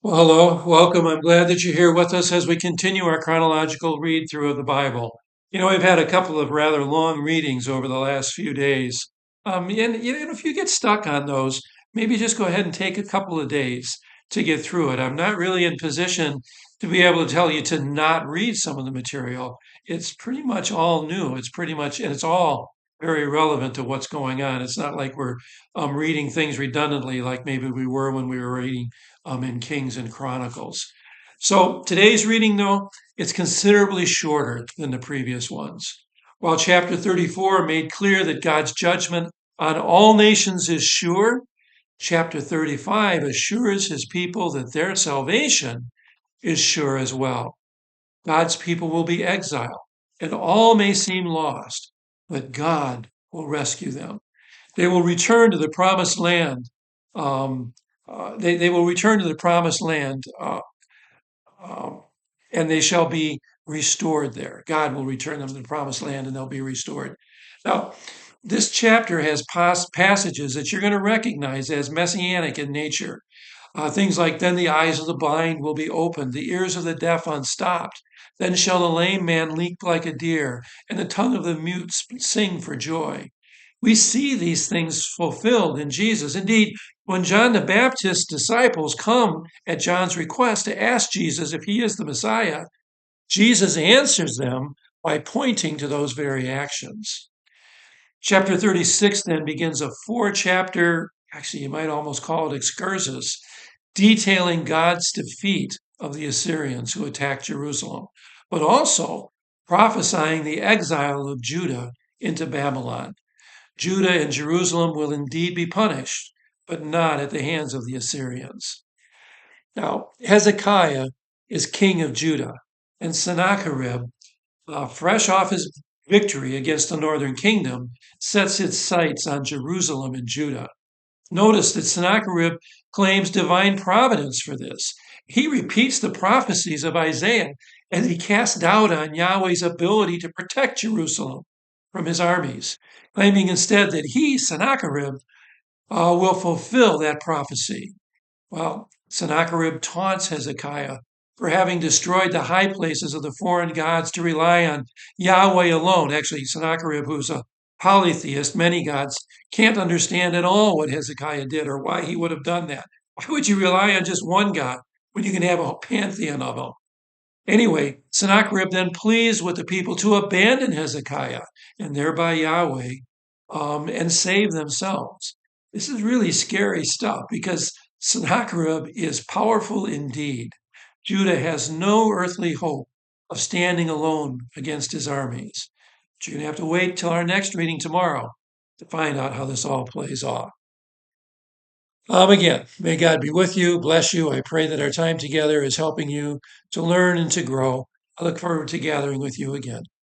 Well, hello, welcome. I'm glad that you're here with us as we continue our chronological read through of the Bible. We've had a couple of rather long readings over the last few days. And if you get stuck on those, maybe just go ahead and take a couple of days to get through it. I'm not really in position to be able to tell you to not read some of the material. It's pretty much all new. And it's all very relevant to what's going on. It's not like we're reading things redundantly like maybe we were when we were reading in Kings and Chronicles. So today's reading, though, it's considerably shorter than the previous ones. While chapter 34 made clear that God's judgment on all nations is sure, chapter 35 assures his people that their salvation is sure as well. God's people will be exiled, and all may seem lost, but God will rescue them. They will return to the promised land. They will return to the promised land, um, and they shall be restored there. God will return them to the promised land, and they'll be restored. Now, this chapter has passages that you're going to recognize as messianic in nature. Things like, then the eyes of the blind will be opened, the ears of the deaf unstopped. Then shall the lame man leap like a deer, and the tongue of the mute sing for joy. We see these things fulfilled in Jesus. Indeed, when John the Baptist's disciples come at John's request to ask Jesus if he is the Messiah, Jesus answers them by pointing to those very actions. Chapter 36 then begins a four-chapter, actually you might almost call it excursus, detailing God's defeat of the Assyrians who attacked Jerusalem, but also prophesying the exile of Judah into Babylon. Judah and Jerusalem will indeed be punished, but not at the hands of the Assyrians. Now, Hezekiah is king of Judah, and Sennacherib, fresh off his victory against the northern kingdom, sets its sights on Jerusalem and Judah. Notice that Sennacherib claims divine providence for this. He repeats the prophecies of Isaiah as he casts doubt on Yahweh's ability to protect Jerusalem from his armies, claiming instead that he, Sennacherib, will fulfill that prophecy. Well, Sennacherib taunts Hezekiah for having destroyed the high places of the foreign gods to rely on Yahweh alone. Actually, Sennacherib, who's a polytheist, many gods, can't understand at all what Hezekiah did or why he would have done that. Why would you rely on just one God when you can have a pantheon of them? Anyway, Sennacherib then pleads with the people to abandon Hezekiah and thereby Yahweh and save themselves. This is really scary stuff because Sennacherib is powerful indeed. Judah has no earthly hope of standing alone against his armies. But you're going to have to wait till our next reading tomorrow to find out how this all plays off. Again, may God be with you, bless you. I pray that our time together is helping you to learn and to grow. I look forward to gathering with you again.